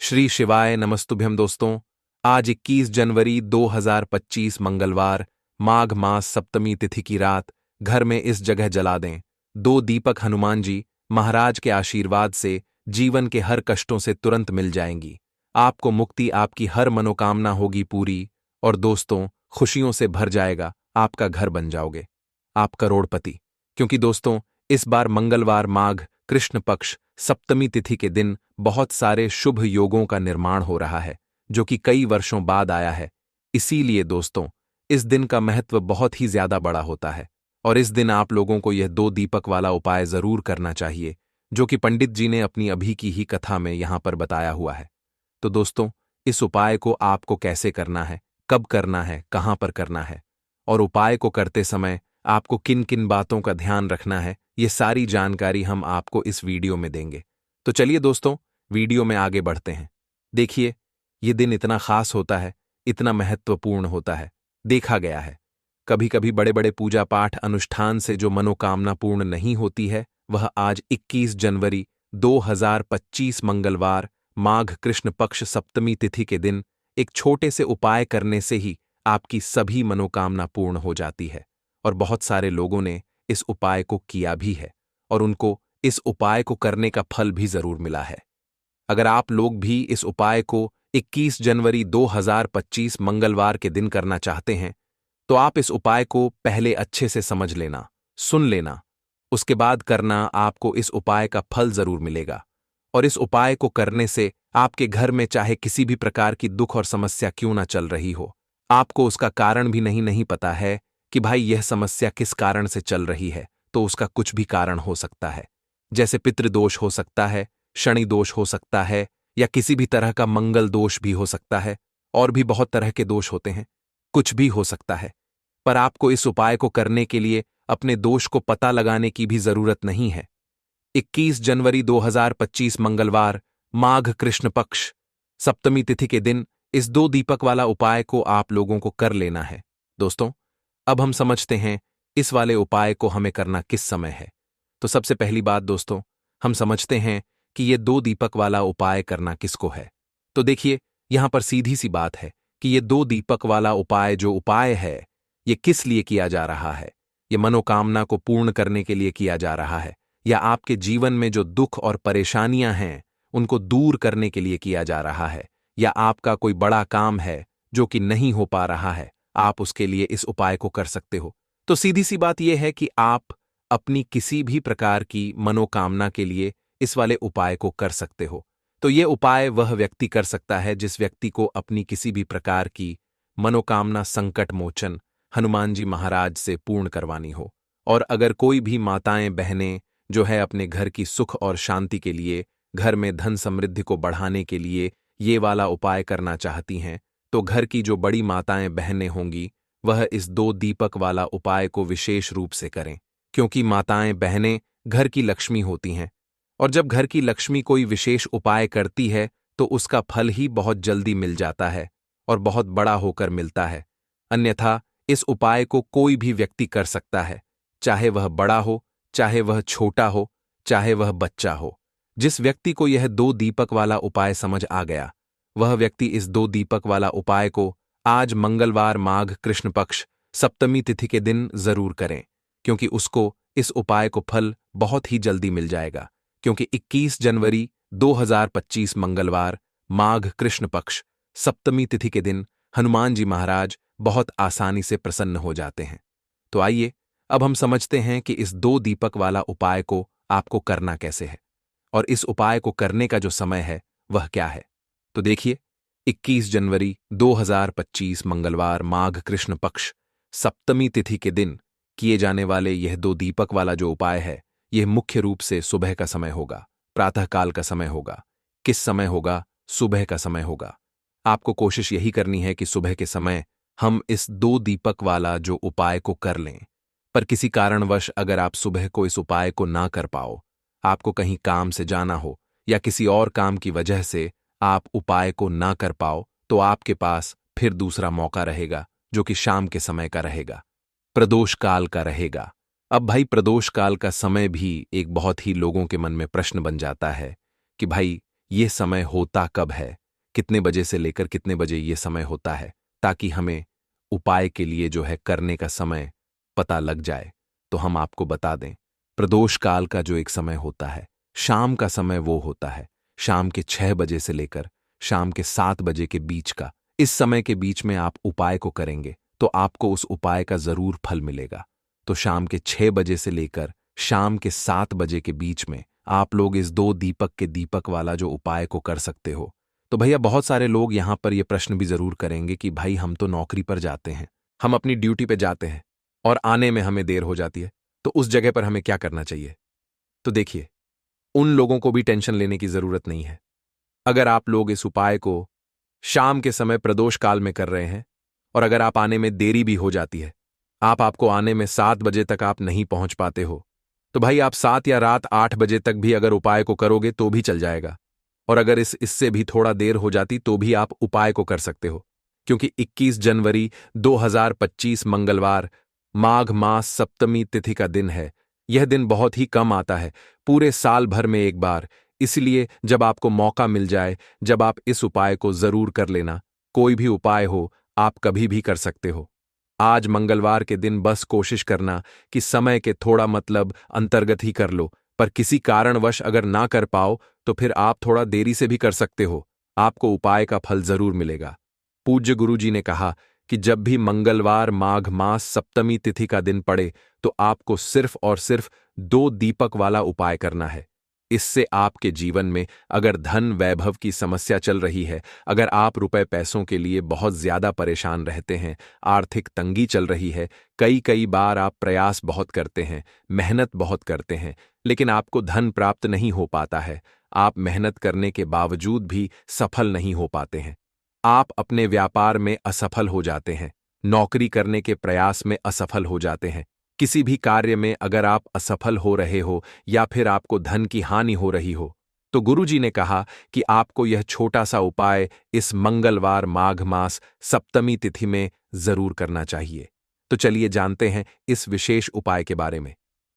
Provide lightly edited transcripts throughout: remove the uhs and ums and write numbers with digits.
श्री शिवाय नमस्तुभ्यम दोस्तों। आज 21 जनवरी 2025 मंगलवार, माघ मास सप्तमी तिथि की रात घर में इस जगह जला दें 2 दीपक। हनुमान जी महाराज के आशीर्वाद से जीवन के हर कष्टों से तुरंत मिल जाएंगी। आपको मुक्ति, आपकी हर मनोकामना होगी पूरी और दोस्तों खुशियों से भर जाएगा आपका घर, बन जाओगे आप करोड़पति। क्योंकि दोस्तों इस बार मंगलवार माघ कृष्ण पक्ष सप्तमी तिथि के दिन बहुत सारे शुभ योगों का निर्माण हो रहा है, जो कि कई वर्षों बाद आया है। इसीलिए दोस्तों इस दिन का महत्व बहुत ही ज्यादा बड़ा होता है और इस दिन आप लोगों को यह 2 दीपक वाला उपाय जरूर करना चाहिए, जो कि पंडित जी ने अपनी अभी की ही कथा में यहां पर बताया हुआ है। तो दोस्तों इस उपाय को आपको कैसे करना है, कब करना है, कहां पर करना है और उपाय को करते समय आपको किन किन बातों का ध्यान रखना है, ये सारी जानकारी हम आपको इस वीडियो में देंगे। तो चलिए दोस्तों वीडियो में आगे बढ़ते हैं। देखिए ये दिन इतना खास होता है, इतना महत्वपूर्ण होता है। देखा गया है कभी कभी बड़े बड़े पूजा पाठ अनुष्ठान से जो मनोकामना पूर्ण नहीं होती है, वह आज 21 जनवरी 2025 मंगलवार माघ कृष्ण पक्ष सप्तमी तिथि के दिन एक छोटे से उपाय करने से ही आपकी सभी मनोकामना पूर्ण हो जाती है। और बहुत सारे लोगों ने इस उपाय को किया भी है और उनको इस उपाय को करने का फल भी जरूर मिला है। अगर आप लोग भी इस उपाय को 21 जनवरी 2025 मंगलवार के दिन करना चाहते हैं, तो आप इस उपाय को पहले अच्छे से समझ लेना, सुन लेना, उसके बाद करना। आपको इस उपाय का फल जरूर मिलेगा और इस उपाय को करने से आपके घर में चाहे किसी भी प्रकार की दुख और समस्या क्यों ना चल रही हो, आपको उसका कारण भी नहीं पता है कि भाई यह समस्या किस कारण से चल रही है, तो उसका कुछ भी कारण हो सकता है। जैसे पितृदोष हो सकता है, शनि दोष हो सकता है, या किसी भी तरह का मंगल दोष भी हो सकता है, और भी बहुत तरह के दोष होते हैं, कुछ भी हो सकता है। पर आपको इस उपाय को करने के लिए अपने दोष को पता लगाने की भी जरूरत नहीं है। 21 जनवरी 2025 मंगलवार माघ कृष्ण पक्ष सप्तमी तिथि के दिन इस 2 दीपक वाला उपाय को आप लोगों को कर लेना है। दोस्तों अब हम समझते हैं इस वाले उपाय को हमें करना किस समय है। तो सबसे पहली बात दोस्तों, हम समझते हैं कि ये 2 दीपक वाला उपाय करना किसको है। तो देखिए यहां पर सीधी सी बात है कि ये 2 दीपक वाला उपाय जो उपाय है, ये किस लिए किया जा रहा है। ये मनोकामना को पूर्ण करने के लिए किया जा रहा है, या आपके जीवन में जो दुख और परेशानियां हैं उनको दूर करने के लिए किया जा रहा है, या आपका कोई बड़ा काम है जो कि नहीं हो पा रहा है, आप उसके लिए इस उपाय को कर सकते हो। तो सीधी सी बात यह है कि आप अपनी किसी भी प्रकार की मनोकामना के लिए इस वाले उपाय को कर सकते हो। तो यह उपाय वह व्यक्ति कर सकता है जिस व्यक्ति को अपनी किसी भी प्रकार की मनोकामना संकट मोचन हनुमान जी महाराज से पूर्ण करवानी हो। और अगर कोई भी माताएं बहनें जो है अपने घर की सुख और शांति के लिए, घर में धन समृद्धि को बढ़ाने के लिए ये वाला उपाय करना चाहती हैं, तो घर की जो बड़ी माताएं बहनें होंगी वह इस 2 दीपक वाला उपाय को विशेष रूप से करें, क्योंकि माताएं बहनें घर की लक्ष्मी होती हैं और जब घर की लक्ष्मी कोई विशेष उपाय करती है तो उसका फल ही बहुत जल्दी मिल जाता है और बहुत बड़ा होकर मिलता है। अन्यथा इस उपाय को कोई भी व्यक्ति कर सकता है, चाहे वह बड़ा हो, चाहे वह छोटा हो, चाहे वह बच्चा हो। जिस व्यक्ति को यह 2 दीपक वाला उपाय समझ आ गया, वह व्यक्ति इस 2 दीपक वाला उपाय को आज मंगलवार माघ कृष्ण पक्ष सप्तमी तिथि के दिन जरूर करें, क्योंकि उसको इस उपाय को फल बहुत ही जल्दी मिल जाएगा। क्योंकि 21 जनवरी 2025 मंगलवार माघ कृष्ण पक्ष सप्तमी तिथि के दिन हनुमान जी महाराज बहुत आसानी से प्रसन्न हो जाते हैं। तो आइए अब हम समझते हैं कि इस 2 दीपक वाला उपाय को आपको करना कैसे है और इस उपाय को करने का जो समय है वह क्या है। तो देखिए 21 जनवरी 2025 मंगलवार माघ कृष्ण पक्ष सप्तमी तिथि के दिन किए जाने वाले यह 2 दीपक वाला जो उपाय है, यह मुख्य रूप से सुबह का समय होगा, प्रातःकाल का समय होगा। किस समय होगा? सुबह का समय होगा। आपको कोशिश यही करनी है कि सुबह के समय हम इस 2 दीपक वाला जो उपाय को कर लें। पर किसी कारणवश अगर आप सुबह को इस उपाय को ना कर पाओ, आपको कहीं काम से जाना हो या किसी और काम की वजह से आप उपाय को ना कर पाओ, तो आपके पास फिर दूसरा मौका रहेगा, जो कि शाम के समय का रहेगा, प्रदोष काल का रहेगा। अब भाई प्रदोष काल का समय भी एक बहुत ही लोगों के मन में प्रश्न बन जाता है कि भाई ये समय होता कब है, कितने बजे से लेकर कितने बजे ये समय होता है, ताकि हमें उपाय के लिए जो है करने का समय पता लग जाए। तो हम आपको बता दें, प्रदोष काल का जो एक समय होता है, शाम का समय वो होता है शाम के 6 बजे से लेकर शाम के 7 बजे के बीच का। इस समय के बीच में आप उपाय को करेंगे तो आपको उस उपाय का जरूर फल मिलेगा। तो शाम के 6 बजे से लेकर शाम के 7 बजे के बीच में आप लोग इस 2 दीपक के दीपक वाला जो उपाय को कर सकते हो। तो भैया बहुत सारे लोग यहां पर ये प्रश्न भी जरूर करेंगे कि भाई हम तो नौकरी पर जाते हैं, हम अपनी ड्यूटी पे जाते हैं और आने में हमें देर हो जाती है, तो उस जगह पर हमें क्या करना चाहिए। तो देखिए, उन लोगों को भी टेंशन लेने की जरूरत नहीं है। अगर आप लोग इस उपाय को शाम के समय प्रदोष काल में कर रहे हैं और अगर आप आने में देरी भी हो जाती है, आपको आने में 7 बजे तक आप नहीं पहुंच पाते हो, तो भाई आप 7 या रात 8 बजे तक भी अगर उपाय को करोगे तो भी चल जाएगा। और अगर इससे भी थोड़ा देर हो जाती तो भी आप उपाय को कर सकते हो, क्योंकि 21 जनवरी 2025 मंगलवार माघ मास सप्तमी तिथि का दिन है। यह दिन बहुत ही कम आता है, पूरे साल भर में एक बार। इसलिए जब आपको मौका मिल जाए, जब आप इस उपाय को जरूर कर लेना। कोई भी उपाय हो, आप कभी भी कर सकते हो। आज मंगलवार के दिन बस कोशिश करना कि समय के थोड़ा मतलब अंतर्गत ही कर लो, पर किसी कारणवश अगर ना कर पाओ तो फिर आप थोड़ा देरी से भी कर सकते हो, आपको उपाय का फल जरूर मिलेगा। पूज्य गुरुजी ने कहा कि जब भी मंगलवार माघ मास सप्तमी तिथि का दिन पड़े तो आपको सिर्फ और सिर्फ 2 दीपक वाला उपाय करना है। इससे आपके जीवन में अगर धन वैभव की समस्या चल रही है, अगर आप रुपए पैसों के लिए बहुत ज्यादा परेशान रहते हैं, आर्थिक तंगी चल रही है, कई कई बार आप प्रयास बहुत करते हैं, मेहनत बहुत करते हैं, लेकिन आपको धन प्राप्त नहीं हो पाता है, आप मेहनत करने के बावजूद भी सफल नहीं हो पाते हैं, आप अपने व्यापार में असफल हो जाते हैं, नौकरी करने के प्रयास में असफल हो जाते हैं, किसी भी कार्य में अगर आप असफल हो रहे हो या फिर आपको धन की हानि हो रही हो, तो गुरुजी ने कहा कि आपको यह छोटा सा उपाय इस मंगलवार माघ मास सप्तमी तिथि में जरूर करना चाहिए। तो चलिए जानते हैं इस विशेष उपाय के बारे में।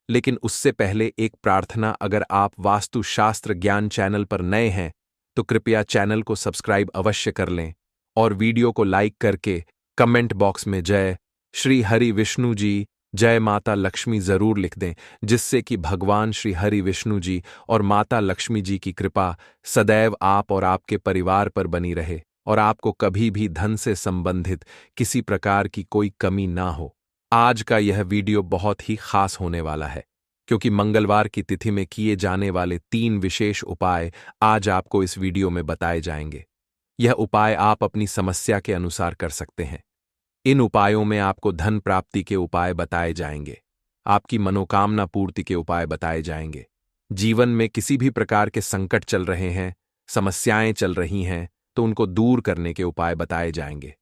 लेकिन उससे पहले एक प्रार्थना, अगर आप वास्तुशास्त्र ज्ञान चैनल पर नए हैं तो कृपया चैनल को सब्सक्राइब अवश्य कर लें और वीडियो को लाइक करके कमेंट बॉक्स में जय श्री हरि विष्णु जी, जय माता लक्ष्मी जरूर लिख दें, जिससे कि भगवान श्री हरि विष्णु जी और माता लक्ष्मी जी की कृपा सदैव आप और आपके परिवार पर बनी रहे और आपको कभी भी धन से संबंधित किसी प्रकार की कोई कमी ना हो। आज का यह वीडियो बहुत ही खास होने वाला है, क्योंकि मंगलवार की तिथि में किए जाने वाले 3 विशेष उपाय आज आपको इस वीडियो में बताए जाएंगे। यह उपाय आप अपनी समस्या के अनुसार कर सकते हैं। इन उपायों में आपको धन प्राप्ति के उपाय बताए जाएंगे, आपकी मनोकामना पूर्ति के उपाय बताए जाएंगे, जीवन में किसी भी प्रकार के संकट चल रहे हैं, समस्याएं चल रही हैं, तो उनको दूर करने के उपाय बताए जाएंगे।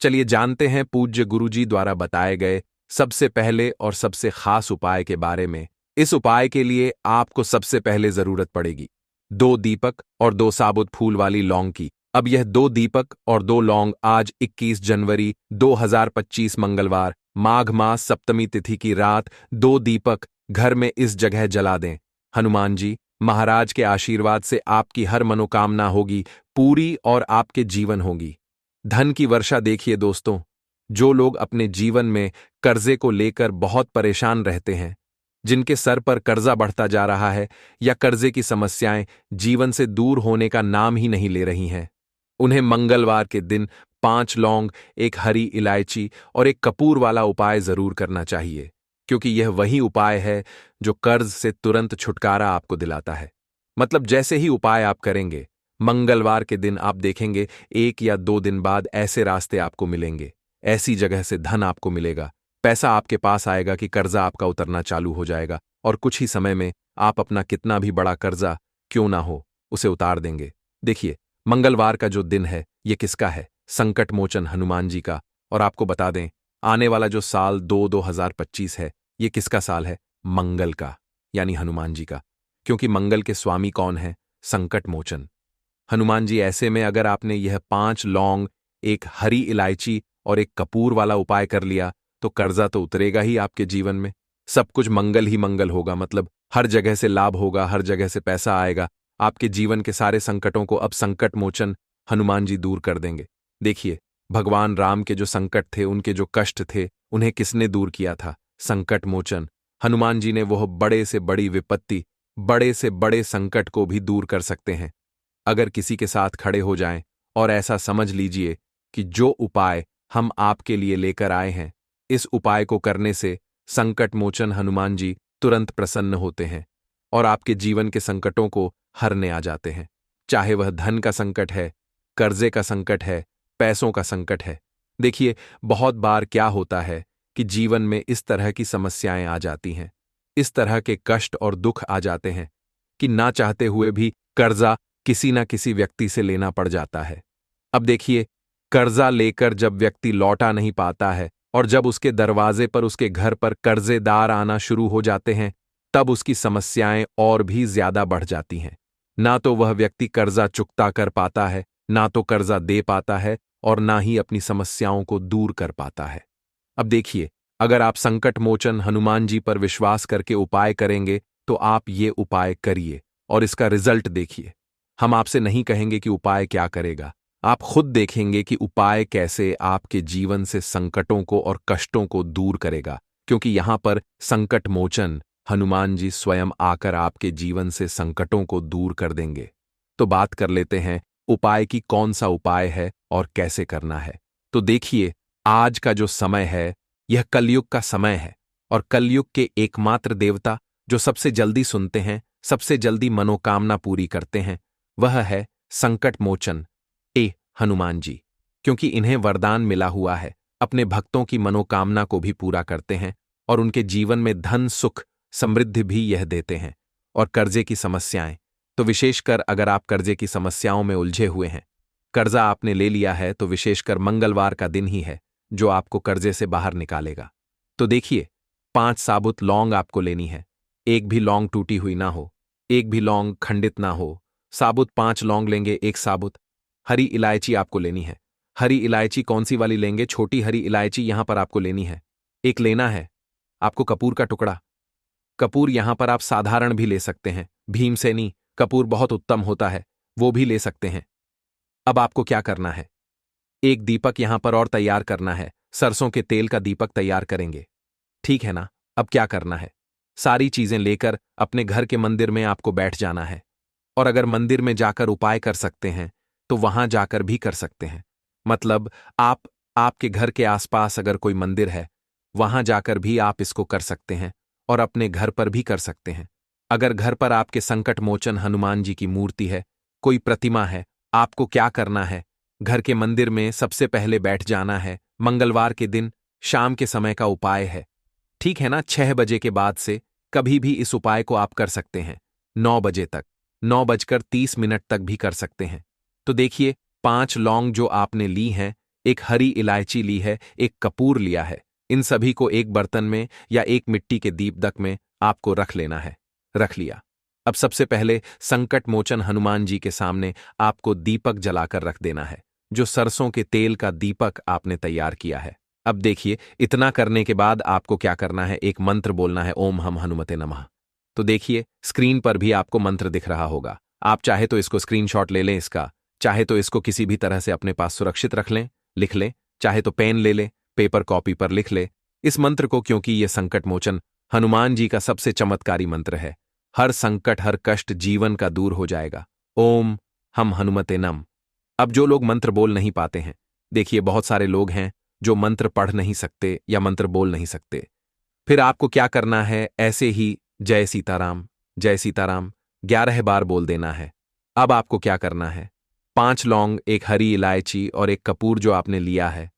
चलिए जानते हैं पूज्य गुरुजी द्वारा बताए गए सबसे पहले और सबसे खास उपाय के बारे में। इस उपाय के लिए आपको सबसे पहले जरूरत पड़ेगी 2 दीपक और 2 साबुत फूल वाली लौंग की। अब यह 2 दीपक और 2 लौंग आज 21 जनवरी 2025 मंगलवार माघ मास सप्तमी तिथि की रात 2 दीपक घर में इस जगह जला दें। हनुमान जी महाराज के आशीर्वाद से आपकी हर मनोकामना होगी पूरी और आपके जीवन होगी। धन की वर्षा देखिए दोस्तों, जो लोग अपने जीवन में कर्जे को लेकर बहुत परेशान रहते हैं, जिनके सर पर कर्जा बढ़ता जा रहा है या कर्जे की समस्याएं जीवन से दूर होने का नाम ही नहीं ले रही हैं, उन्हें मंगलवार के दिन 5 लौंग, 1 हरी इलायची और 1 कपूर वाला उपाय जरूर करना चाहिए, क्योंकि यह वही उपाय है जो कर्ज से तुरंत छुटकारा आपको दिलाता है। मतलब जैसे ही उपाय आप करेंगे, मंगलवार के दिन आप देखेंगे 1 या 2 दिन बाद ऐसे रास्ते आपको मिलेंगे, ऐसी जगह से धन आपको मिलेगा, पैसा आपके पास आएगा कि कर्जा आपका उतरना चालू हो जाएगा और कुछ ही समय में आप अपना कितना भी बड़ा कर्जा क्यों ना हो उसे उतार देंगे। देखिए, मंगलवार का जो दिन है ये किसका है? संकट मोचन हनुमान जी का। और आपको बता दें, आने वाला जो साल 2025 है ये किसका साल है? मंगल का, यानी हनुमान जी का। क्योंकि मंगल के स्वामी कौन है? संकट मोचन हनुमान जी। ऐसे में अगर आपने यह 5 लौंग, 1 हरी इलायची और 1 कपूर वाला उपाय कर लिया तो कर्जा तो उतरेगा ही आपके जीवन में, सब कुछ मंगल ही मंगल होगा। मतलब हर जगह से लाभ होगा, हर जगह से पैसा आएगा, आपके जीवन के सारे संकटों को अब संकट मोचन हनुमान जी दूर कर देंगे। देखिए, भगवान राम के जो संकट थे, उनके जो कष्ट थे, उन्हें किसने दूर किया था? संकट मोचन हनुमान जी ने। वह बड़े से बड़ी विपत्ति, बड़े से बड़े संकट को भी दूर कर सकते हैं। अगर किसी के साथ खड़े हो जाएं और ऐसा समझ लीजिए कि जो उपाय हम आपके लिए लेकर आए हैं, इस उपाय को करने से संकट मोचन हनुमान जी तुरंत प्रसन्न होते हैं और आपके जीवन के संकटों को हरने आ जाते हैं। चाहे वह धन का संकट है, कर्जे का संकट है, पैसों का संकट है। देखिए, बहुत बार क्या होता है कि जीवन में इस तरह की समस्याएं आ जाती हैं, इस तरह के कष्ट और दुख आ जाते हैं कि ना चाहते हुए भी कर्जा किसी ना किसी व्यक्ति से लेना पड़ जाता है। अब देखिए, कर्जा लेकर जब व्यक्ति लौटा नहीं पाता है और जब उसके दरवाजे पर, उसके घर पर कर्जेदार आना शुरू हो जाते हैं, तब उसकी समस्याएं और भी ज्यादा बढ़ जाती हैं। ना तो वह व्यक्ति कर्जा चुकता कर पाता है, ना तो कर्जा दे पाता है और ना ही अपनी समस्याओं को दूर कर पाता है। अब देखिए, अगर आप संकट मोचन हनुमान जी पर विश्वास करके उपाय करेंगे तो आप ये उपाय करिए और इसका रिजल्ट देखिए। हम आपसे नहीं कहेंगे कि उपाय क्या करेगा, आप खुद देखेंगे कि उपाय कैसे आपके जीवन से संकटों को और कष्टों को दूर करेगा, क्योंकि यहां पर संकट मोचन हनुमान जी स्वयं आकर आपके जीवन से संकटों को दूर कर देंगे। तो बात कर लेते हैं उपाय की, कौन सा उपाय है और कैसे करना है। तो देखिए, आज का जो समय है यह कलयुग का समय है और कलयुग के एकमात्र देवता जो सबसे जल्दी सुनते हैं, सबसे जल्दी मनोकामना पूरी करते हैं, वह है संकट मोचन हनुमान जी। क्योंकि इन्हें वरदान मिला हुआ है, अपने भक्तों की मनोकामना को भी पूरा करते हैं और उनके जीवन में धन, सुख, समृद्धि भी यह देते हैं। और कर्जे की समस्याएं, तो विशेषकर अगर आप कर्जे की समस्याओं में उलझे हुए हैं, कर्जा आपने ले लिया है, तो विशेषकर मंगलवार का दिन ही है जो आपको कर्जे से बाहर निकालेगा। तो देखिए, 5 साबुत लौंग आपको लेनी है। एक भी लौंग टूटी हुई ना हो, एक भी लौंग खंडित ना हो। साबुत 5 लौंग लेंगे, एक साबुत हरी इलायची आपको लेनी है। हरी इलायची कौन सी वाली लेंगे? छोटी हरी इलायची यहां पर आपको लेनी है। एक लेना है आपको कपूर का टुकड़ा। कपूर यहां पर आप साधारण भी ले सकते हैं, भीमसेनी कपूर बहुत उत्तम होता है, वो भी ले सकते हैं। अब आपको क्या करना है? एक दीपक यहां पर और तैयार करना है, सरसों के तेल का दीपक तैयार करेंगे, ठीक है ना? अब क्या करना है? सारी चीजें लेकर अपने घर के मंदिर में आपको बैठ जाना है। और अगर मंदिर में जाकर उपाय कर सकते हैं तो वहां जाकर भी कर सकते हैं। मतलब आपके घर के आसपास अगर कोई मंदिर है, वहां जाकर भी आप इसको कर सकते हैं और अपने घर पर भी कर सकते हैं। अगर घर पर आपके संकट मोचन हनुमान जी की मूर्ति है, कोई प्रतिमा है, आपको क्या करना है? घर के मंदिर में सबसे पहले बैठ जाना है। मंगलवार के दिन शाम के समय का उपाय है, ठीक है ना? 6 बजे के बाद से कभी भी इस उपाय को आप कर सकते हैं। 9 बजे तक, 9:30 तक भी कर सकते हैं। तो देखिए, 5 लौंग जो आपने ली हैं, एक हरी इलायची ली है, एक कपूर लिया है, इन सभी को एक बर्तन में या एक मिट्टी के दीपक में आपको रख लेना है। रख लिया। अब सबसे पहले संकट मोचन हनुमान जी के सामने आपको दीपक जलाकर रख देना है, जो सरसों के तेल का दीपक आपने तैयार किया है। अब देखिए, इतना करने के बाद आपको क्या करना है? एक मंत्र बोलना है, ओम हम हनुमते नमः। तो देखिए, स्क्रीन पर भी आपको मंत्र दिख रहा होगा। आप चाहे तो इसको स्क्रीनशॉट ले लें इसका, चाहे तो इसको किसी भी तरह से अपने पास सुरक्षित रख लें, लिख लें, चाहे तो पेन ले लें, पेपर कॉपी पर लिख ले इस मंत्र को, क्योंकि यह संकट मोचन हनुमान जी का सबसे चमत्कारी मंत्र है। हर संकट, हर कष्ट जीवन का दूर हो जाएगा। ओम हम हनुमते नम। अब जो लोग मंत्र बोल नहीं पाते हैं, देखिए बहुत सारे लोग हैं जो मंत्र पढ़ नहीं सकते या मंत्र बोल नहीं सकते, फिर आपको क्या करना है? ऐसे ही जय सीताराम, जय सीताराम 11 बार बोल देना है। अब आपको क्या करना है? 5 लौंग, एक हरी इलायची और एक कपूर जो आपने लिया है,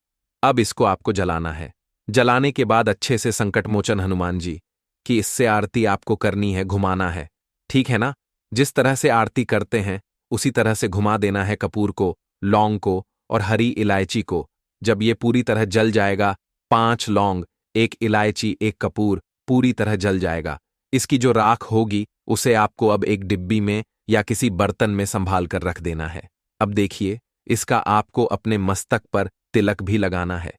अब इसको आपको जलाना है। जलाने के बाद अच्छे से संकट मोचन हनुमान जी की इससे आरती आपको करनी है, घुमाना है, ठीक है ना? जिस तरह से आरती करते हैं उसी तरह से घुमा देना है कपूर को, लौंग को और हरी इलायची को। जब ये पूरी तरह जल जाएगा, 5 लौंग, एक इलायची, एक कपूर पूरी तरह जल जाएगा, इसकी जो राख होगी उसे आपको अब एक डिब्बी में या किसी बर्तन में संभाल कर रख देना है। अब देखिए, इसका आपको अपने मस्तक पर तिलक भी लगाना है,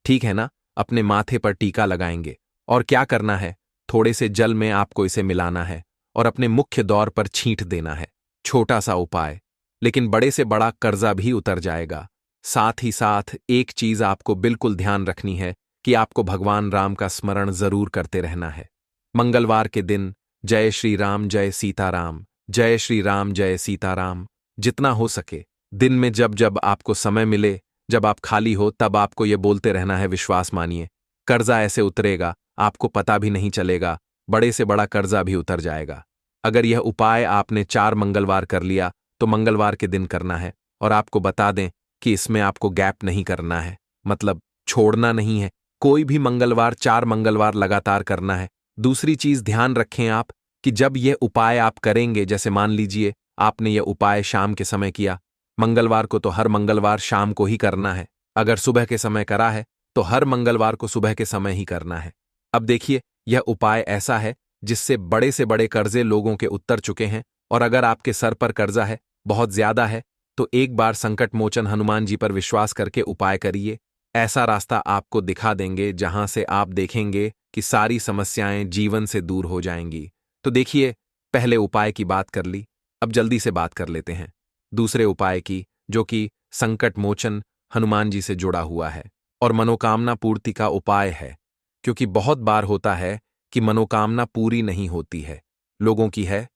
ठीक है ना? अपने माथे पर टीका लगाएंगे और क्या करना है? थोड़े से जल में आपको इसे मिलाना है और अपने मुख्य द्वार पर छींट देना है। छोटा सा उपाय, लेकिन बड़े से बड़ा कर्जा भी उतर जाएगा। साथ ही साथ एक चीज आपको बिल्कुल ध्यान रखनी है कि आपको भगवान राम का स्मरण जरूर करते रहना है। मंगलवार के दिन जय श्री राम जय सीताराम, जय श्री राम जय सीताराम जितना हो सके दिन में जब जब आपको समय मिले, जब आप खाली हो, तब आपको ये बोलते रहना है। विश्वास मानिए, कर्जा ऐसे उतरेगा आपको पता भी नहीं चलेगा, बड़े से बड़ा कर्जा भी उतर जाएगा। अगर यह उपाय आपने 4 मंगलवार कर लिया तो मंगलवार के दिन करना है। और आपको बता दें कि इसमें आपको गैप नहीं करना है, मतलब छोड़ना नहीं है। कोई भी मंगलवार 4 मंगलवार लगातार करना है। दूसरी चीज ध्यान रखें आप कि जब यह उपाय आप करेंगे, जैसे मान लीजिए आपने यह उपाय शाम के समय किया, मंगलवार को तो हर मंगलवार शाम को ही करना है। अगर सुबह के समय करा है तो हर मंगलवार को सुबह के समय ही करना है। अब देखिए, यह उपाय ऐसा है जिससे बड़े से बड़े कर्जे लोगों के उतर चुके हैं। और अगर आपके सर पर कर्जा है, बहुत ज्यादा है, तो एक बार संकट मोचन हनुमान जी पर विश्वास करके उपाय करिए। ऐसा रास्ता आपको दिखा देंगे जहां से आप देखेंगे कि सारी समस्याएं जीवन से दूर हो जाएंगी। तो देखिए, पहले उपाय की बात कर ली, अब जल्दी से बात कर लेते हैं दूसरे उपाय की, जो कि संकट मोचन हनुमान जी से जुड़ा हुआ है और मनोकामना पूर्ति का उपाय है। क्योंकि बहुत बार होता है कि मनोकामना पूरी नहीं होती है, लोगों की है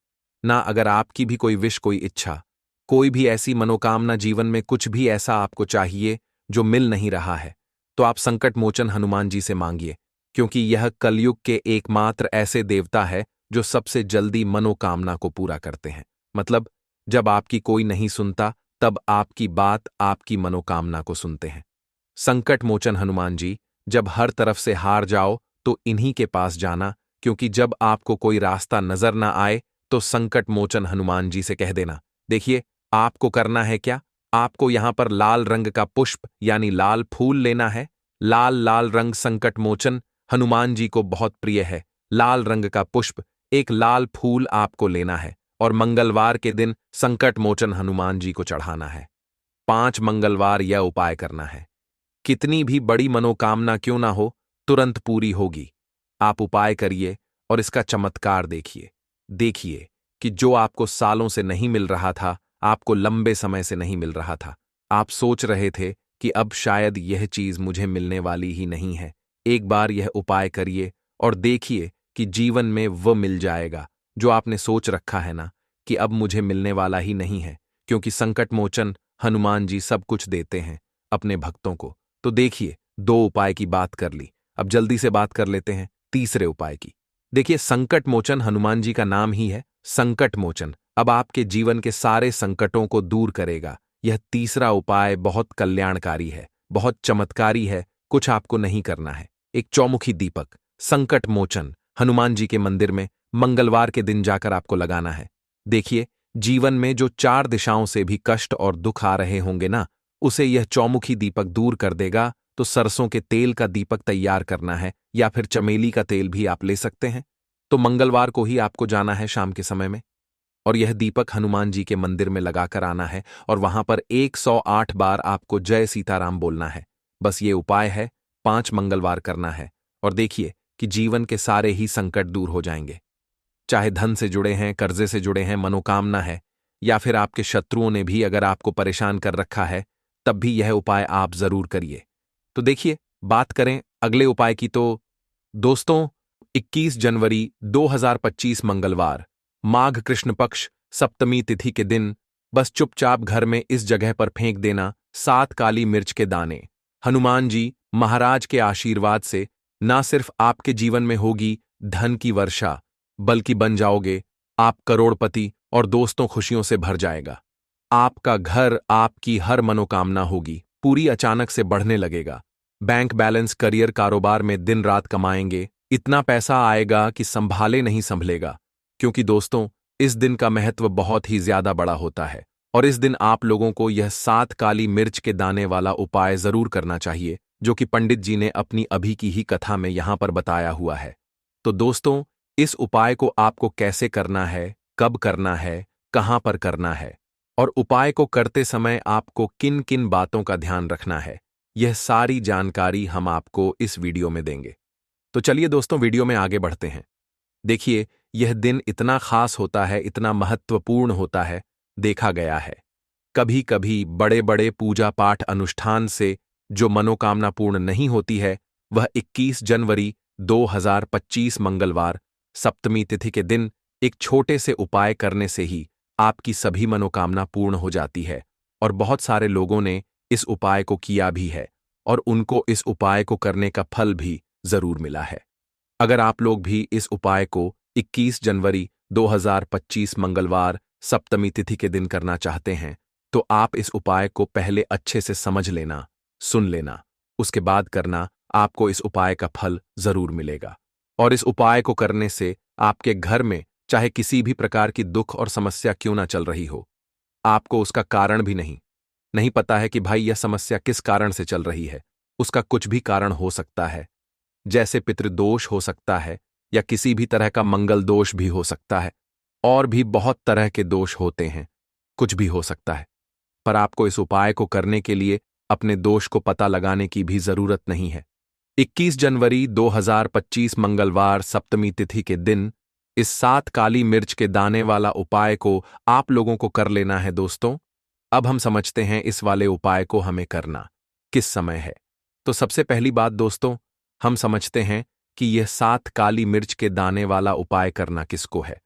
ना। अगर आपकी भी कोई विश, कोई इच्छा, कोई भी ऐसी मनोकामना, जीवन में कुछ भी ऐसा आपको चाहिए जो मिल नहीं रहा है, तो आप संकट मोचन हनुमान जी से मांगिए। क्योंकि यह कलयुग के एकमात्र ऐसे देवता है जो सबसे जल्दी मनोकामना को पूरा करते हैं। मतलब जब आपकी कोई नहीं सुनता, तब आपकी बात, आपकी मनोकामना को सुनते हैं। संकट मोचन हनुमान जी, जब हर तरफ से हार जाओ तो इन्हीं के पास जाना। क्योंकि जब आपको कोई रास्ता नजर ना आए तो संकट मोचन हनुमान जी से कह देना। देखिए, आपको करना है क्या, आपको यहां पर लाल रंग का पुष्प यानी लाल फूल लेना है। लाल लाल रंग संकट मोचन हनुमान जी को बहुत प्रिय है। लाल रंग का पुष्प, एक लाल फूल आपको लेना है और मंगलवार के दिन संकट मोचन हनुमान जी को चढ़ाना है। 5 मंगलवार यह उपाय करना है। कितनी भी बड़ी मनोकामना क्यों ना हो, तुरंत पूरी होगी। आप उपाय करिए और इसका चमत्कार देखिए। देखिए कि जो आपको सालों से नहीं मिल रहा था, आपको लंबे समय से नहीं मिल रहा था, आप सोच रहे थे कि अब शायद यह चीज मुझे मिलने वाली ही नहीं है, एक बार यह उपाय करिए और देखिए कि जीवन में वह मिल जाएगा जो आपने सोच रखा है ना, कि अब मुझे मिलने वाला ही नहीं है। क्योंकि संकट मोचन हनुमान जी सब कुछ देते हैं अपने भक्तों को। तो देखिए, 2 उपाय की बात कर ली, अब जल्दी से बात कर लेते हैं तीसरे उपाय की। देखिए, संकट मोचन हनुमान जी का नाम ही है संकट मोचन, अब आपके जीवन के सारे संकटों को दूर करेगा। यह तीसरा उपाय बहुत कल्याणकारी है, बहुत चमत्कारी है। कुछ आपको नहीं करना है। एक चौमुखी दीपक संकट मोचन हनुमान जी के मंदिर में मंगलवार के दिन जाकर आपको लगाना है। देखिए, जीवन में जो 4 दिशाओं से भी कष्ट और दुख आ रहे होंगे ना, उसे यह चौमुखी दीपक दूर कर देगा। तो सरसों के तेल का दीपक तैयार करना है या फिर चमेली का तेल भी आप ले सकते हैं। तो मंगलवार को ही आपको जाना है शाम के समय में और यह दीपक हनुमान जी के मंदिर में लगाकर आना है और वहां पर 108 बार आपको जय सीताराम बोलना है। बस ये उपाय है, 5 मंगलवार करना है और देखिए कि जीवन के सारे ही संकट दूर हो जाएंगे। चाहे धन से जुड़े हैं, कर्जे से जुड़े हैं, मनोकामना है, या फिर आपके शत्रुओं ने भी अगर आपको परेशान कर रखा है, तब भी यह उपाय आप जरूर करिए। तो देखिए, बात करें अगले उपाय की तो दोस्तों, 21 जनवरी 2025 मंगलवार, माघ कृष्ण पक्ष सप्तमी तिथि के दिन बस चुपचाप घर में इस जगह पर फेंक देना 7 काली मिर्च के दाने। हनुमान जी महाराज के आशीर्वाद से ना सिर्फ आपके जीवन में होगी धन की वर्षा, बल्कि बन जाओगे आप करोड़पति और दोस्तों खुशियों से भर जाएगा। आपका घर, आपकी हर मनोकामना होगी पूरी, अचानक से बढ़ने लगेगा। बैंक बैलेंस, करियर, कारोबार में दिन रात कमाएंगे, इतना पैसा आएगा कि संभाले नहीं संभलेगा। क्योंकि दोस्तों, इस दिन का महत्व बहुत ही ज्यादा बड़ा होता है और इस दिन आप लोगों को यह 7 काली मिर्च के दाने वाला उपाय जरूर करना चाहिए, जो कि पंडित जी ने अपनी अभी की ही कथा में यहां पर बताया हुआ है। तो दोस्तों, इस उपाय को आपको कैसे करना है, कब करना है, कहां पर करना है और उपाय को करते समय आपको किन किन बातों का ध्यान रखना है, यह सारी जानकारी हम आपको इस वीडियो में देंगे। तो चलिए दोस्तों, वीडियो में आगे बढ़ते हैं। देखिए, यह दिन इतना खास होता है, इतना महत्वपूर्ण होता है देखा गया है। कभी कभी बड़े बड़े पूजा पाठ अनुष्ठान से जो मनोकामना पूर्ण नहीं होती है, वह 21 जनवरी 2025 मंगलवार सप्तमी तिथि के दिन एक छोटे से उपाय करने से ही आपकी सभी मनोकामना पूर्ण हो जाती है। और बहुत सारे लोगों ने इस उपाय को किया भी है और उनको इस उपाय को करने का फल भी जरूर मिला है। अगर आप लोग भी इस उपाय को 21 जनवरी 2025 मंगलवार सप्तमी तिथि के दिन करना चाहते हैं, तो आप इस उपाय को पहले अच्छे से समझ लेना, सुन लेना, उसके बाद करना। आपको इस उपाय का फल जरूर मिलेगा। और इस उपाय को करने से आपके घर में चाहे किसी भी प्रकार की दुख और समस्या क्यों ना चल रही हो, आपको उसका कारण भी नहीं पता है कि भाई यह समस्या किस कारण से चल रही है। उसका कुछ भी कारण हो सकता है, जैसे पितृदोष हो सकता है या किसी भी तरह का मंगल दोष भी हो सकता है, और भी बहुत तरह के दोष होते हैं, कुछ भी हो सकता है। पर आपको इस उपाय को करने के लिए अपने दोष को पता लगाने की भी जरूरत नहीं है। 21 जनवरी 2025 मंगलवार सप्तमी तिथि के दिन इस 7 काली मिर्च के दाने वाला उपाय को आप लोगों को कर लेना है दोस्तों। अब हम समझते हैं इस वाले उपाय को हमें करना किस समय है। तो सबसे पहली बात दोस्तों, हम समझते हैं कि यह 7 काली मिर्च के दाने वाला उपाय करना किसको है।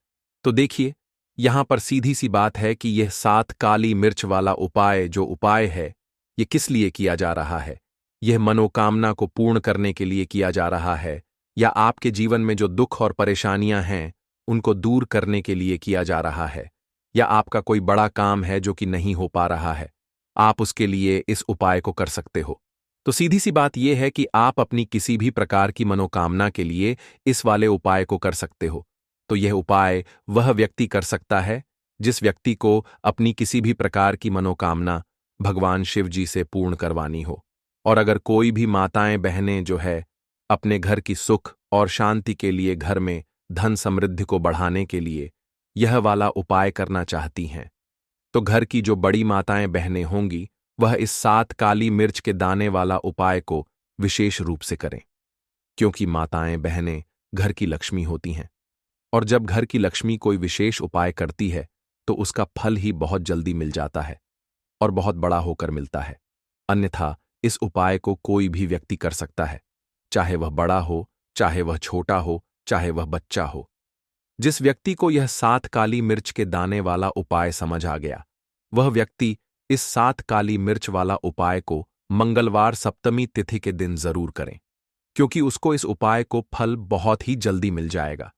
तो देखिए, यहां पर सीधी सी बात है कि यह 7 काली मिर्च वाला उपाय जो उपाय है, यह किस लिए किया जा रहा है। यह मनोकामना को पूर्ण करने के लिए किया जा रहा है, या आपके जीवन में जो दुख और परेशानियां हैं उनको दूर करने के लिए किया जा रहा है, या आपका कोई बड़ा काम है जो कि नहीं हो पा रहा है, आप उसके लिए इस उपाय को कर सकते हो। तो सीधी सी बात यह है कि आप अपनी किसी भी प्रकार की मनोकामना के लिए इस वाले उपाय को कर सकते हो। तो यह उपाय वह व्यक्ति कर सकता है जिस व्यक्ति को अपनी किसी भी प्रकार की मनोकामना भगवान शिव जी से पूर्ण करवानी हो। और अगर कोई भी माताएं बहनें जो है अपने घर की सुख और शांति के लिए, घर में धन समृद्धि को बढ़ाने के लिए यह वाला उपाय करना चाहती हैं, तो घर की जो बड़ी माताएं बहनें होंगी वह इस 7 काली मिर्च के दाने वाला उपाय को विशेष रूप से करें, क्योंकि माताएं बहनें घर की लक्ष्मी होती हैं। और जब घर की लक्ष्मी कोई विशेष उपाय करती है तो उसका फल ही बहुत जल्दी मिल जाता है और बहुत बड़ा होकर मिलता है। अन्यथा इस उपाय को कोई भी व्यक्ति कर सकता है, चाहे वह बड़ा हो, चाहे वह छोटा हो, चाहे वह बच्चा हो। जिस व्यक्ति को यह 7 काली मिर्च के दाने वाला उपाय समझ आ गया, वह व्यक्ति इस 7 काली मिर्च वाला उपाय को मंगलवार सप्तमी तिथि के दिन जरूर करें, क्योंकि उसको इस उपाय को फल बहुत ही जल्दी मिल जाएगा।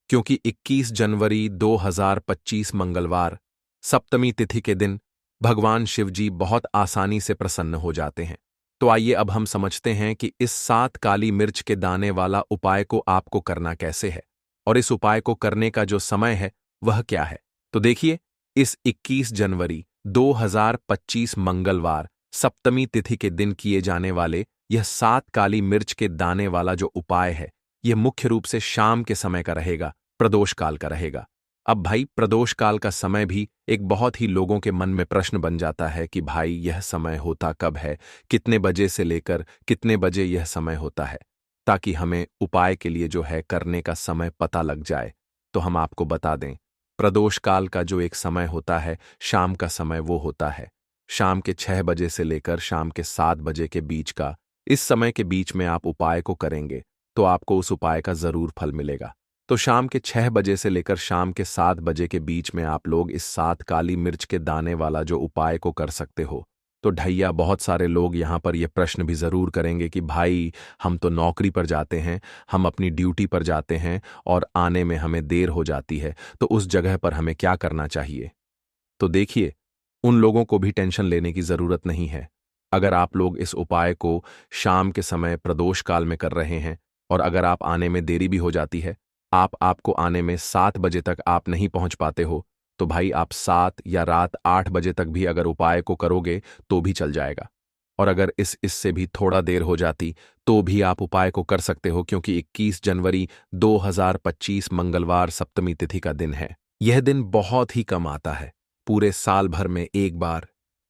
क्योंकि 21 जनवरी 2025 मंगलवार सप्तमी तिथि के दिन भगवान शिवजी बहुत आसानी से प्रसन्न हो जाते हैं। तो आइए अब हम समझते हैं कि इस 7 काली मिर्च के दाने वाला उपाय को आपको करना कैसे है, और इस उपाय को करने का जो समय है वह क्या है। तो देखिए, इस 21 जनवरी 2025 मंगलवार सप्तमी तिथि के दिन किए जाने वाले यह 7 काली मिर्च के दाने वाला जो उपाय है, यह मुख्य रूप से शाम के समय का रहेगा, प्रदोष काल का रहेगा। अब भाई, प्रदोष काल का समय भी एक बहुत ही लोगों के मन में प्रश्न बन जाता है कि भाई यह समय होता कब है, कितने बजे से लेकर कितने बजे यह समय होता है, ताकि हमें उपाय के लिए जो है करने का समय पता लग जाए। तो हम आपको बता दें, प्रदोष काल का जो एक समय होता है, शाम का समय, वो होता है शाम के 6 बजे से लेकर शाम के 7 बजे के बीच का। इस समय के बीच में आप उपाय को करेंगे तो आपको उस उपाय का जरूर फल मिलेगा। तो शाम के 6 बजे से लेकर शाम के 7 बजे के बीच में आप लोग इस 7 काली मिर्च के दाने वाला जो उपाय को कर सकते हो। तो ढैया, बहुत सारे लोग यहाँ पर यह प्रश्न भी जरूर करेंगे कि भाई हम तो नौकरी पर जाते हैं, हम अपनी ड्यूटी पर जाते हैं और आने में हमें देर हो जाती है, तो उस जगह पर हमें क्या करना चाहिए। तो देखिए, उन लोगों को भी टेंशन लेने की जरूरत नहीं है। अगर आप लोग इस उपाय को शाम के समय प्रदोष काल में कर रहे हैं और अगर आप आने में देरी भी हो जाती है, आपको आने में 7 बजे तक आप नहीं पहुंच पाते हो, तो भाई आप 7 या रात 8 बजे तक भी अगर उपाय को करोगे तो भी चल जाएगा। और अगर इससे भी थोड़ा देर हो जाती तो भी आप उपाय को कर सकते हो, क्योंकि 21 जनवरी 2025 मंगलवार सप्तमी तिथि का दिन है। यह दिन बहुत ही कम आता है, पूरे साल भर में एक बार।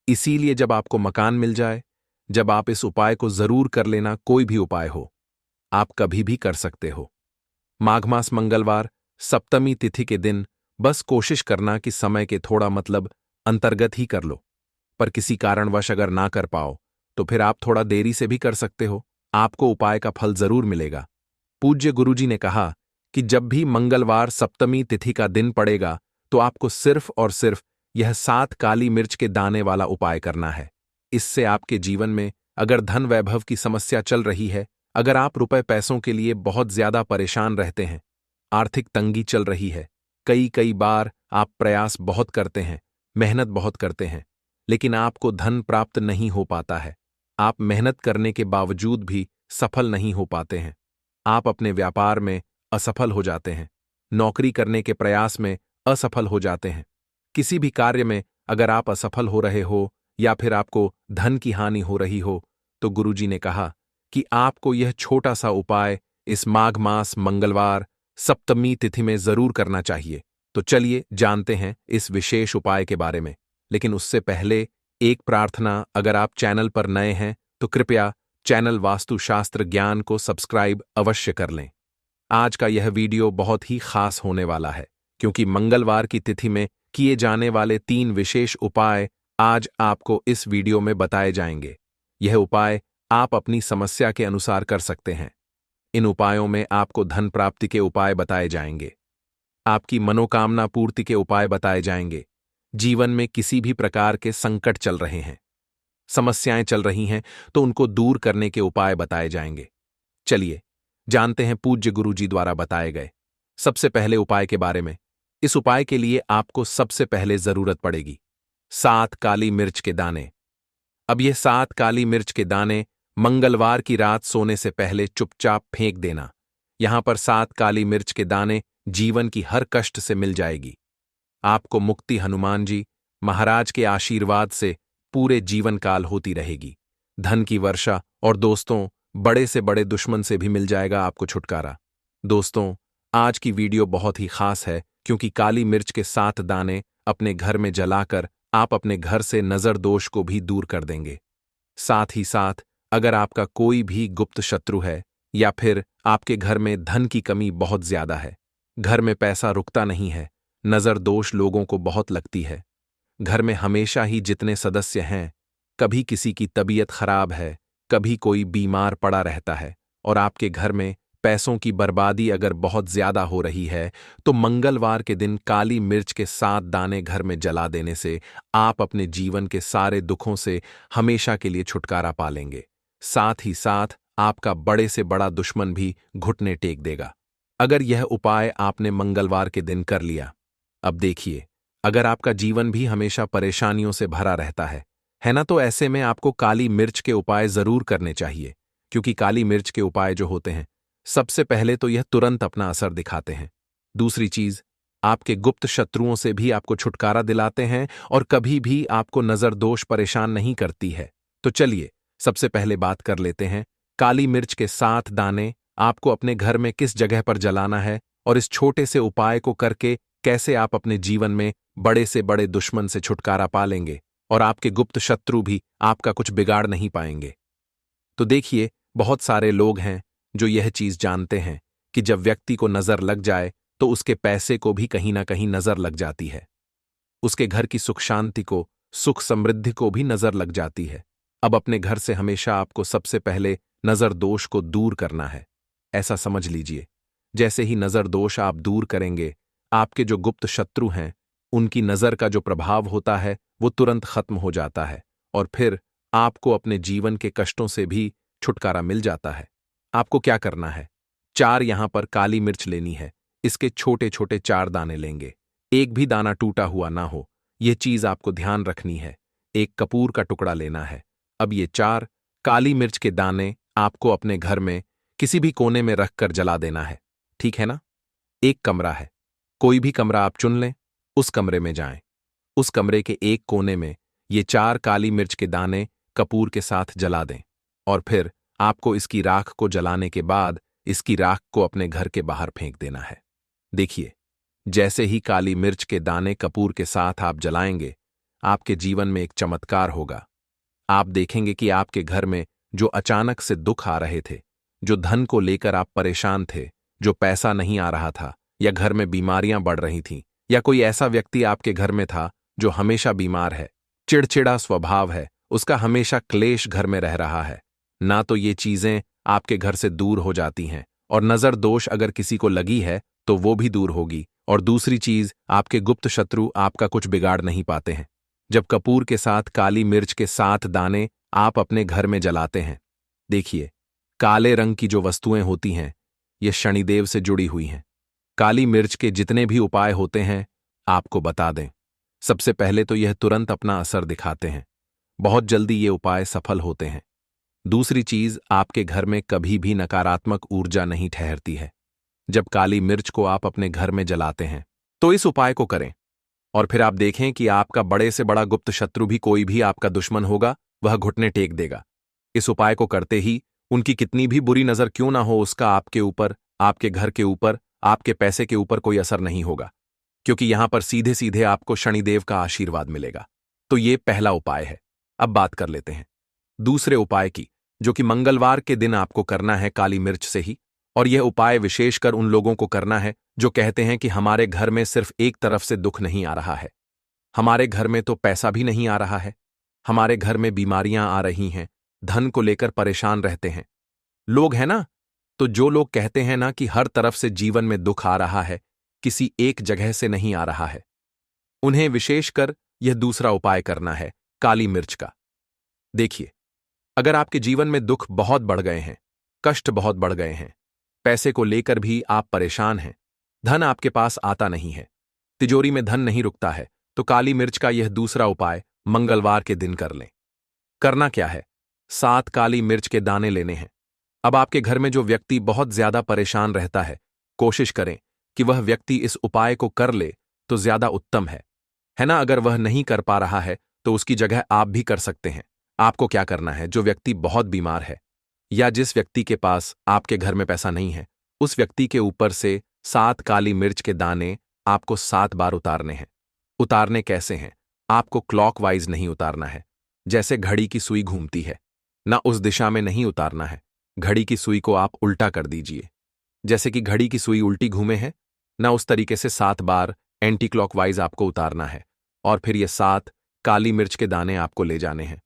इसीलिए जब आपको मकान मिल जाए, जब आप इस उपाय को जरूर कर लेना, कोई भी उपाय हो, आप कभी भी कर सकते हो। माघ मास मंगलवार सप्तमी तिथि के दिन बस कोशिश करना कि समय के थोड़ा अंतर्गत ही कर लो। पर किसी कारणवश अगर ना कर पाओ तो फिर आप थोड़ा देरी से भी कर सकते हो, आपको उपाय का फल जरूर मिलेगा। पूज्य गुरुजी ने कहा कि जब भी मंगलवार सप्तमी तिथि का दिन पड़ेगा तो आपको सिर्फ और सिर्फ यह 7 काली मिर्च के दाने वाला उपाय करना है। इससे आपके जीवन में अगर धन वैभव की समस्या चल रही है, अगर आप रुपए पैसों के लिए बहुत ज्यादा परेशान रहते हैं, आर्थिक तंगी चल रही है, कई कई बार आप प्रयास बहुत करते हैं, मेहनत बहुत करते हैं, लेकिन आपको धन प्राप्त नहीं हो पाता है, आप मेहनत करने के बावजूद भी सफल नहीं हो पाते हैं, आप अपने व्यापार में असफल हो जाते हैं, नौकरी करने के प्रयास में असफल हो जाते हैं, किसी भी कार्य में अगर आप असफल हो रहे हो या फिर आपको धन की हानि हो रही हो, तो गुरुजी ने कहा कि आपको यह छोटा सा उपाय इस माघ मास मंगलवार सप्तमी तिथि में जरूर करना चाहिए। तो चलिए जानते हैं इस विशेष उपाय के बारे में। लेकिन उससे पहले एक प्रार्थना, अगर आप चैनल पर नए हैं तो कृपया चैनल वास्तुशास्त्र ज्ञान को सब्सक्राइब अवश्य कर लें। आज का यह वीडियो बहुत ही खास होने वाला है, क्योंकि मंगलवार की तिथि में किए जाने वाले 3 विशेष उपाय आज आपको इस वीडियो में बताए जाएंगे। यह उपाय आप अपनी समस्या के अनुसार कर सकते हैं। इन उपायों में आपको धन प्राप्ति के उपाय बताए जाएंगे, आपकी मनोकामना पूर्ति के उपाय बताए जाएंगे, जीवन में किसी भी प्रकार के संकट चल रहे हैं, समस्याएं चल रही हैं तो उनको दूर करने के उपाय बताए जाएंगे। चलिए जानते हैं पूज्य गुरुजी द्वारा बताए गए सबसे पहले उपाय के बारे में। इस उपाय के लिए आपको सबसे पहले जरूरत पड़ेगी 7 काली मिर्च के दाने। अब ये 7 काली मिर्च के दाने मंगलवार की रात सोने से पहले चुपचाप फेंक देना। यहां पर 7 काली मिर्च के दाने जीवन की हर कष्ट से मिल जाएगी। आपको मुक्ति हनुमान जी महाराज के आशीर्वाद से पूरे जीवन काल होती रहेगी। धन की वर्षा और दोस्तों बड़े से बड़े दुश्मन से भी मिल जाएगा आपको छुटकारा। दोस्तों आज की वीडियो बहुत ही खास है, क्योंकि काली मिर्च के 7 दाने अपने घर में जलाकर आप अपने घर से नजर दोष को भी दूर कर देंगे। साथ ही साथ अगर आपका कोई भी गुप्त शत्रु है या फिर आपके घर में धन की कमी बहुत ज्यादा है, घर में पैसा रुकता नहीं है, नजर दोष लोगों को बहुत लगती है, घर में हमेशा ही जितने सदस्य हैं, कभी किसी की तबीयत खराब है, कभी कोई बीमार पड़ा रहता है और आपके घर में पैसों की बर्बादी अगर बहुत ज्यादा हो रही है, तो मंगलवार के दिन काली मिर्च के 7 दाने घर में जला देने से आप अपने जीवन के सारे दुखों से हमेशा के लिए छुटकारा पा लेंगे। साथ ही साथ आपका बड़े से बड़ा दुश्मन भी घुटने टेक देगा अगर यह उपाय आपने मंगलवार के दिन कर लिया। अब देखिए, अगर आपका जीवन भी हमेशा परेशानियों से भरा रहता है ना, तो ऐसे में आपको काली मिर्च के उपाय जरूर करने चाहिए, क्योंकि काली मिर्च के उपाय जो होते हैं, सबसे पहले तो यह तुरंत अपना असर दिखाते हैं। दूसरी चीज, आपके गुप्त शत्रुओं से भी आपको छुटकारा दिलाते हैं और कभी भी आपको नजर दोष परेशान नहीं करती है। तो चलिए सबसे पहले बात कर लेते हैं काली मिर्च के 7 दाने आपको अपने घर में किस जगह पर जलाना है और इस छोटे से उपाय को करके कैसे आप अपने जीवन में बड़े से बड़े दुश्मन से छुटकारा पा लेंगे और आपके गुप्त शत्रु भी आपका कुछ बिगाड़ नहीं पाएंगे। तो देखिए, बहुत सारे लोग हैं जो यह चीज जानते हैं कि जब व्यक्ति को नजर लग जाए तो उसके पैसे को भी कहीं ना कहीं नजर लग जाती है, उसके घर की सुख शांति को, सुख समृद्धि को भी नजर लग जाती है। अब अपने घर से हमेशा आपको सबसे पहले नजर दोष को दूर करना है। ऐसा समझ लीजिए, जैसे ही नजर दोष आप दूर करेंगे, आपके जो गुप्त शत्रु हैं उनकी नजर का जो प्रभाव होता है वो तुरंत खत्म हो जाता है और फिर आपको अपने जीवन के कष्टों से भी छुटकारा मिल जाता है। आपको क्या करना है, 4 यहां पर काली मिर्च लेनी है, इसके छोटे छोटे 4 दाने लेंगे, एक भी दाना टूटा हुआ ना हो, यह चीज आपको ध्यान रखनी है। एक कपूर का टुकड़ा लेना है। अब ये 4 काली मिर्च के दाने आपको अपने घर में किसी भी कोने में रखकर जला देना है, ठीक है ना। एक कमरा है, कोई भी कमरा आप चुन लें, उस कमरे में जाएं। उस कमरे के एक कोने में ये 4 काली मिर्च के दाने कपूर के साथ जला दें और फिर आपको इसकी राख को जलाने के बाद इसकी राख को अपने घर के बाहर फेंक देना है। देखिए, जैसे ही काली मिर्च के दाने कपूर के साथ आप जलाएंगे, आपके जीवन में एक चमत्कार होगा। आप देखेंगे कि आपके घर में जो अचानक से दुख आ रहे थे, जो धन को लेकर आप परेशान थे, जो पैसा नहीं आ रहा था या घर में बीमारियां बढ़ रही थीं या कोई ऐसा व्यक्ति आपके घर में था जो हमेशा बीमार है, चिड़चिड़ा स्वभाव है, उसका हमेशा क्लेश घर में रह रहा है, ना तो ये चीजें आपके घर से दूर हो जाती हैं, और नजर दोष अगर किसी को लगी है तो वो भी दूर होगी। और दूसरी चीज, आपके गुप्त शत्रु आपका कुछ बिगाड़ नहीं पाते हैं। जब कपूर के साथ काली मिर्च के 7 दाने आप अपने घर में जलाते हैं, देखिए, काले रंग की जो वस्तुएं होती हैं ये शनिदेव से जुड़ी हुई हैं। काली मिर्च के जितने भी उपाय होते हैं आपको बता दें। सबसे पहले तो यह तुरंत अपना असर दिखाते हैं, बहुत जल्दी ये उपाय सफल होते हैं। दूसरी चीज, आपके घर में कभी भी नकारात्मक ऊर्जा नहीं ठहरती है। जब काली मिर्च को आप अपने घर में जलाते हैं तो इस उपाय को करें, और फिर आप देखें कि आपका बड़े से बड़ा गुप्त शत्रु भी, कोई भी आपका दुश्मन होगा, वह घुटने टेक देगा। इस उपाय को करते ही उनकी कितनी भी बुरी नजर क्यों ना हो, उसका आपके ऊपर, आपके घर के ऊपर, आपके पैसे के ऊपर कोई असर नहीं होगा, क्योंकि यहां पर सीधे सीधे आपको शनिदेव का आशीर्वाद मिलेगा। तो ये पहला उपाय है। अब बात कर लेते हैं दूसरे उपाय की, जो कि मंगलवार के दिन आपको करना है काली मिर्च से ही। और यह उपाय विशेषकर उन लोगों को करना है जो कहते हैं कि हमारे घर में सिर्फ एक तरफ से दुख नहीं आ रहा है, हमारे घर में तो पैसा भी नहीं आ रहा है, हमारे घर में बीमारियां आ रही हैं, धन को लेकर परेशान रहते हैं लोग, है ना। तो जो लोग कहते हैं ना कि हर तरफ से जीवन में दुख आ रहा है, किसी एक जगह से नहीं आ रहा है, उन्हें विशेषकर यह दूसरा उपाय करना है काली मिर्च का। देखिए, अगर आपके जीवन में दुख बहुत बढ़ गए हैं, कष्ट बहुत बढ़ गए हैं, पैसे को लेकर भी आप परेशान हैं, धन आपके पास आता नहीं है, तिजोरी में धन नहीं रुकता है, तो काली मिर्च का यह दूसरा उपाय मंगलवार के दिन कर लें। करना क्या है, 7 काली मिर्च के दाने लेने हैं। अब आपके घर में जो व्यक्ति बहुत ज्यादा परेशान रहता है, कोशिश करें कि वह व्यक्ति इस उपाय को कर ले तो ज्यादा उत्तम है ना। अगर वह नहीं कर पा रहा है तो उसकी जगह आप भी कर सकते हैं। आपको क्या करना है, जो व्यक्ति बहुत बीमार है या जिस व्यक्ति के पास आपके घर में पैसा नहीं है, उस व्यक्ति के ऊपर से 7 काली मिर्च के दाने आपको 7 बार उतारने हैं। उतारने कैसे हैं, आपको क्लॉकवाइज नहीं उतारना है, जैसे घड़ी की सुई घूमती है ना, उस दिशा में नहीं उतारना है। घड़ी की सुई को आप उल्टा कर दीजिए, जैसे कि घड़ी की सुई उल्टी घूमे है ना, उस तरीके से 7 बार एंटी क्लॉकवाइज आपको उतारना है। और फिर ये 7 काली मिर्च के दाने आपको ले जाने हैं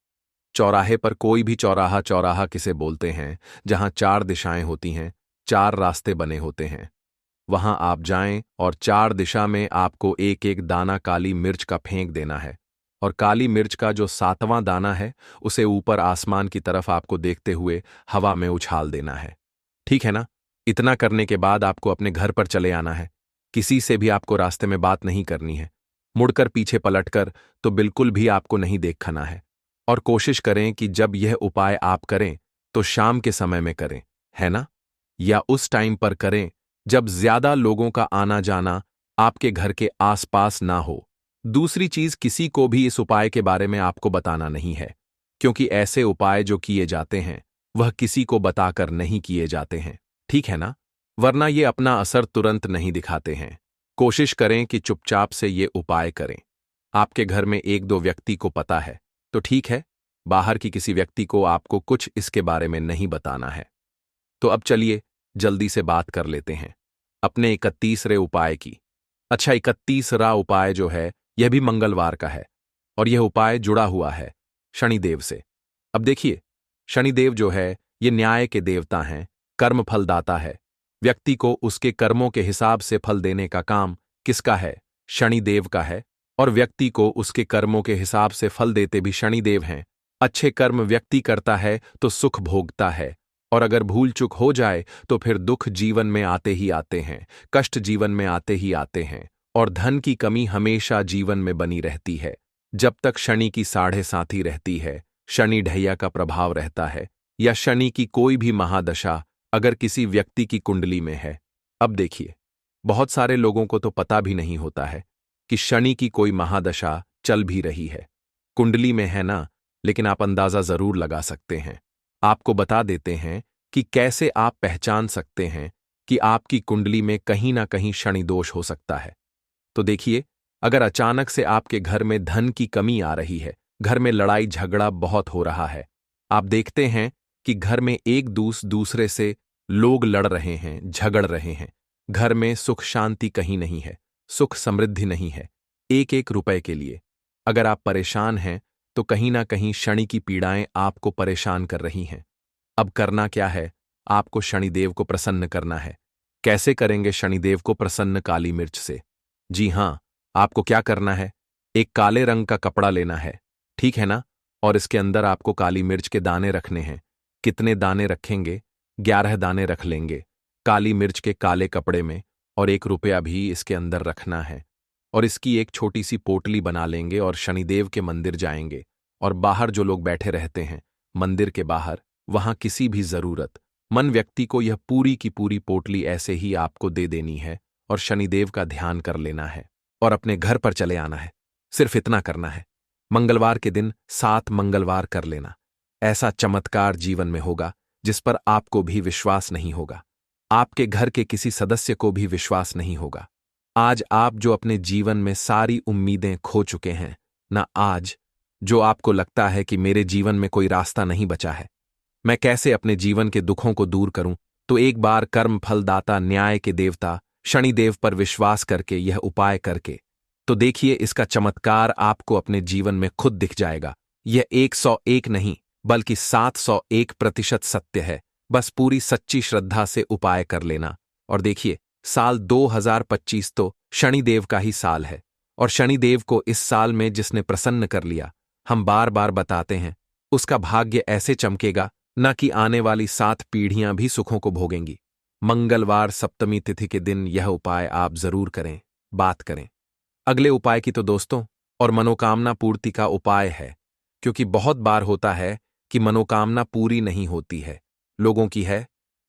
चौराहे पर। कोई भी चौराहा, चौराहा किसे बोलते हैं, जहां 4 दिशाएं होती हैं, 4 रास्ते बने होते हैं, वहां आप जाएं और 4 दिशा में आपको एक एक दाना काली मिर्च का फेंक देना है। और काली मिर्च का जो 7वां दाना है उसे ऊपर आसमान की तरफ आपको देखते हुए हवा में उछाल देना है। ठीक है ना। इतना करने के बाद आपको अपने घर पर चले आना है, किसी से भी आपको रास्ते में बात नहीं करनी है, मुड़कर पीछे पलटकर तो बिल्कुल भी आपको नहीं देखना है। और कोशिश करें कि जब यह उपाय आप करें तो शाम के समय में करें, है ना, या उस टाइम पर करें जब ज्यादा लोगों का आना जाना आपके घर के आसपास ना हो। दूसरी चीज, किसी को भी इस उपाय के बारे में आपको बताना नहीं है, क्योंकि ऐसे उपाय जो किए जाते हैं वह किसी को बताकर नहीं किए जाते हैं, ठीक है ना, वरना ये अपना असर तुरंत नहीं दिखाते हैं। कोशिश करें कि चुपचाप से ये उपाय करें। आपके घर में 1-2 व्यक्ति को पता है तो ठीक है, बाहर की किसी व्यक्ति को आपको कुछ इसके बारे में नहीं बताना है। तो अब चलिए जल्दी से बात कर लेते हैं अपने 31वें उपाय की। अच्छा, 31वां उपाय जो है यह भी मंगलवार का है, और यह उपाय जुड़ा हुआ है शनिदेव से। अब देखिए, शनिदेव जो है ये न्याय के देवता हैं, कर्म फलदाता है। व्यक्ति को उसके कर्मों के हिसाब से फल देने का काम किसका है, शनिदेव का है। और व्यक्ति को उसके कर्मों के हिसाब से फल देते भी शनिदेव हैं। अच्छे कर्म व्यक्ति करता है तो सुख भोगता है, और अगर भूल चूक हो जाए तो फिर दुख जीवन में आते ही आते हैं, कष्ट जीवन में आते ही आते हैं, और धन की कमी हमेशा जीवन में बनी रहती है। जब तक शनि की साढ़े साथी रहती है, शनि ढैया का प्रभाव रहता है, या शनि की कोई भी महादशा अगर किसी व्यक्ति की कुंडली में है। अब देखिए, बहुत सारे लोगों को तो पता भी नहीं होता है कि शनि की कोई महादशा चल भी रही है, कुंडली में है ना, लेकिन आप अंदाजा जरूर लगा सकते हैं। आपको बता देते हैं कि कैसे आप पहचान सकते हैं कि आपकी कुंडली में कहीं ना कहीं शनि दोष हो सकता है। तो देखिए, अगर अचानक से आपके घर में धन की कमी आ रही है, घर में लड़ाई झगड़ा बहुत हो रहा है, आप देखते हैं कि घर में एक दूसरे से लोग लड़ रहे हैं, झगड़ रहे हैं, घर में सुख शांति कहीं नहीं है, सुख समृद्धि नहीं है, एक एक रुपए के लिए, अगर आप परेशान हैं तो कहीं ना कहीं शनि की पीड़ाएं आपको परेशान कर रही हैं। अब करना क्या है? आपको शनिदेव को प्रसन्न करना है। कैसे करेंगे शनिदेव को प्रसन्न? काली मिर्च से। जी हां, आपको क्या करना है? एक काले रंग का कपड़ा लेना है, ठीक है ना? और इसके अंदर आपको काली मिर्च के दाने रखने हैं। कितने दाने रखेंगे? 11 दाने रख लेंगे काली मिर्च के काले कपड़े में, और 1 रुपया भी इसके अंदर रखना है। और इसकी एक छोटी सी पोटली बना लेंगे और शनिदेव के मंदिर जाएंगे। और बाहर जो लोग बैठे रहते हैं मंदिर के बाहर, वहां किसी भी जरूरत मन व्यक्ति को यह पूरी की पूरी पोटली ऐसे ही आपको दे देनी है और शनिदेव का ध्यान कर लेना है और अपने घर पर चले आना है। सिर्फ इतना करना है। मंगलवार के दिन 7 मंगलवार कर लेना। ऐसा चमत्कार जीवन में होगा जिस पर आपको भी विश्वास नहीं होगा, आपके घर के किसी सदस्य को भी विश्वास नहीं होगा। आज आप जो अपने जीवन में सारी उम्मीदें खो चुके हैं ना, आज जो आपको लगता है कि मेरे जीवन में कोई रास्ता नहीं बचा है, मैं कैसे अपने जीवन के दुखों को दूर करूं, तो एक बार कर्म फलदाता न्याय के देवता शनिदेव पर विश्वास करके यह उपाय करके तो देखिए, इसका चमत्कार आपको अपने जीवन में खुद दिख जाएगा। यह 101 नहीं बल्कि 701% सत्य है। बस पूरी सच्ची श्रद्धा से उपाय कर लेना। और देखिए, साल 2025 तो शनिदेव का ही साल है, और शनिदेव को इस साल में जिसने प्रसन्न कर लिया, हम बार बार बताते हैं, उसका भाग्य ऐसे चमकेगा न कि आने वाली 7 पीढ़ियां भी सुखों को भोगेंगी। मंगलवार सप्तमी तिथि के दिन यह उपाय आप जरूर करें, बात करें। अगले उपाय की तो दोस्तों और मनोकामना पूर्ति का उपाय है, क्योंकि बहुत बार होता है कि मनोकामना पूरी नहीं होती है, लोगों की है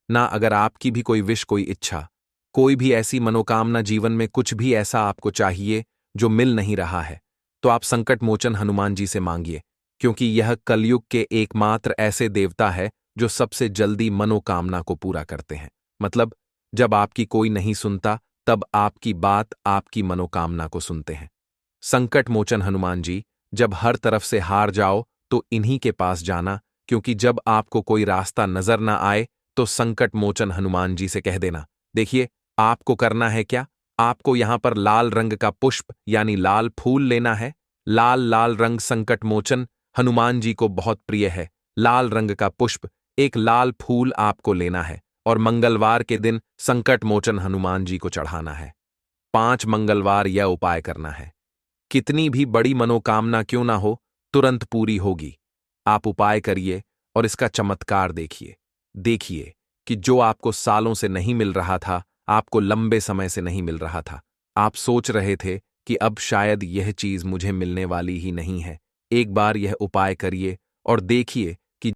ना। अगर आपकी भी कोई विश, कोई इच्छा, कोई भी ऐसी मनोकामना, जीवन में कुछ भी ऐसा आपको चाहिए जो मिल नहीं रहा है, तो आप संकट मोचन हनुमान जी से मांगिए, क्योंकि यह कलयुग के एकमात्र ऐसे देवता है जो सबसे जल्दी मनोकामना को पूरा करते हैं। मतलब जब आपकी कोई नहीं सुनता, तब आपकी बात, आपकी मनोकामना को सुनते हैं। संकट मोचन हनुमान जी, जब हर तरफ से हार जाओ तो इन्हीं के पास जाना, क्योंकि जब आपको कोई रास्ता नजर ना आए तो संकट मोचन हनुमान जी से कह देना। देखिए, आपको करना है क्या? आपको यहां पर लाल रंग का पुष्प यानी लाल फूल लेना है। लाल रंग संकट मोचन हनुमान जी को बहुत प्रिय है। लाल रंग का पुष्प, एक लाल फूल आपको लेना है और मंगलवार के दिन संकट मोचन हनुमान जी को चढ़ाना है। 5 मंगलवार यह उपाय करना है। कितनी भी बड़ी मनोकामना क्यों ना हो, तुरंत पूरी होगी। आप उपाय करिए और इसका चमत्कार देखिए। देखिए कि जो आपको सालों से नहीं मिल रहा था, आपको लंबे समय से नहीं मिल रहा था, आप सोच रहे थे कि अब शायद यह चीज मुझे मिलने वाली ही नहीं है, एक बार यह उपाय करिए और देखिए